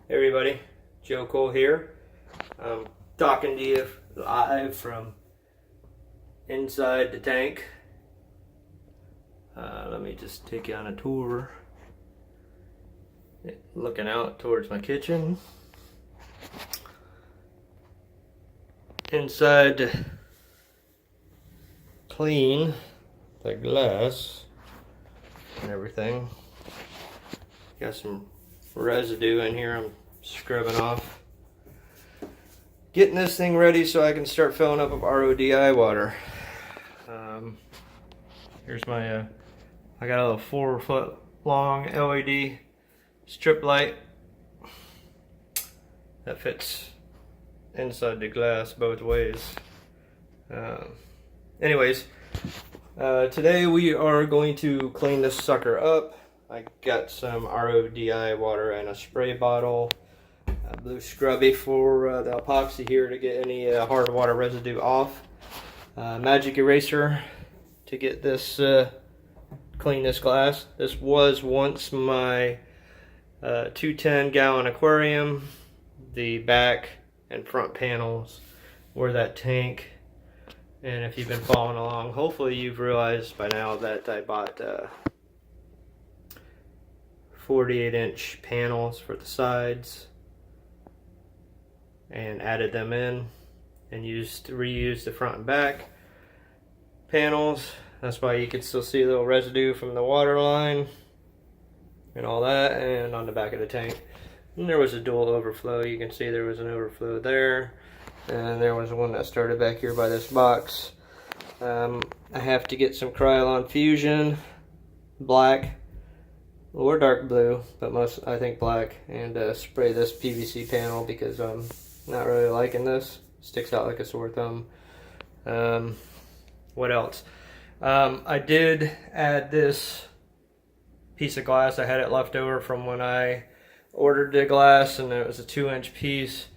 Hey everybody, Joe Cole here. I'm talking to you live from inside the tank. Let me just take you on a tour. Looking out towards my kitchen. Inside to clean the glass and everything. Got some residue in here I'm scrubbing off. Getting this thing ready so I can start filling up with RODI water. Here's my, I got a little 4-foot long LED strip light that fits inside the glass both ways. Anyways, today we are going to clean this sucker up. I got some RODI water in a spray bottle, a blue scrubby for the epoxy here to get any hard water residue off, magic eraser to get this clean this glass. This was once my 210 gallon aquarium. The back and front panels were that tank, and if you've been following along, hopefully you've realized by now that I bought 48-inch panels for the sides and added them in and reused the front and back panels. That's why you can still see a little residue from the water line and all that, and on the back of the tank. And there was a dual overflow. You can see there was an overflow there, and there was one that started back here by this box. I have to get some Krylon Fusion black or dark blue, but I think black, and spray this PVC panel because I'm not really liking this. Sticks out like a sore thumb. What else? I did add this piece of glass. I had it left over from when I ordered the glass, and it was a 2-inch piece.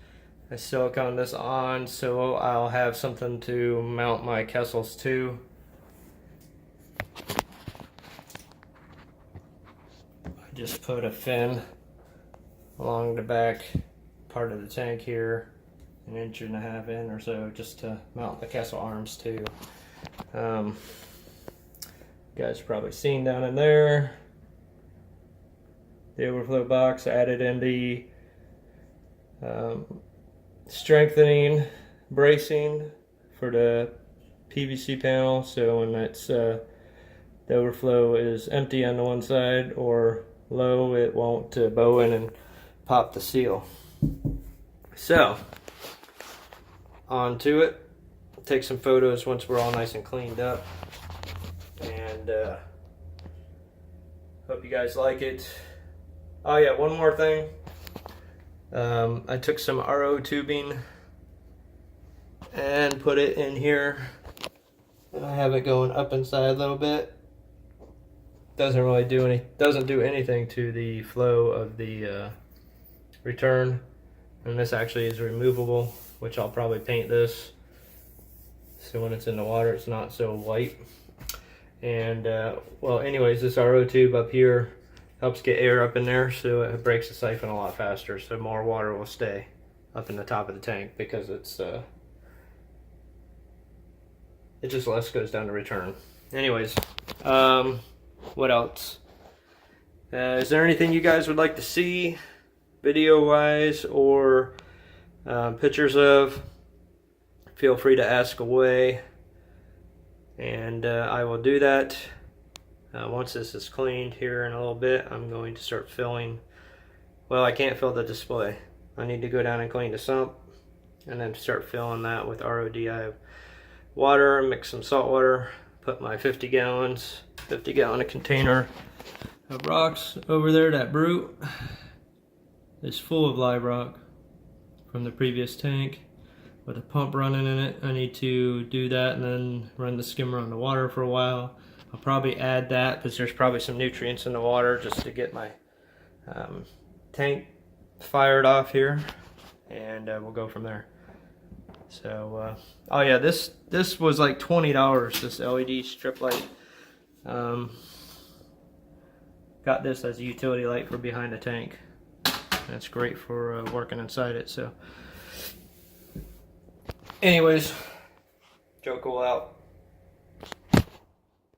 I siliconed this on so I'll have something to mount my Kessels to. I just put a fin along the back part of the tank here, 1.5 inches in or so, just to mount the Kessel arms to. You guys probably seen down in there the overflow box. I added in the strengthening bracing for the PVC panel, so when it's the overflow is empty on the one side or low, it won't bow in and pop the seal. So on to it. I'll take some photos once we're all nice and cleaned up, and hope you guys like it. Oh yeah, one more thing. I took some RO tubing and put it in here. I have it going up inside a little bit. Doesn't do anything to the flow of the return. And this actually is removable, which I'll probably paint this so when it's in the water it's not so white. And well, anyways, this RO tube up here helps get air up in there, so it breaks the siphon a lot faster, so more water will stay up in the top of the tank because it's it just less goes down to return. Anyways, what else? Is there anything you guys would like to see video wise or pictures of? Feel free to ask away, and I will do that. Once this is cleaned here in a little bit, I'm going to start filling. Well, I can't fill the display. I need to go down and clean the sump and then start filling that with RODI water, mix some salt water, put my 50 gallon container of rocks over there. That brute is full of live rock from the previous tank with a pump running in it. I need to do that and then run the skimmer on the water for a while. I'll probably add that because there's probably some nutrients in the water just to get my tank fired off here, and we'll go from there. So oh yeah, this was like $20, this LED strip light. Got this as a utility light for behind the tank. That's great for working inside it. So anyways, Joko out.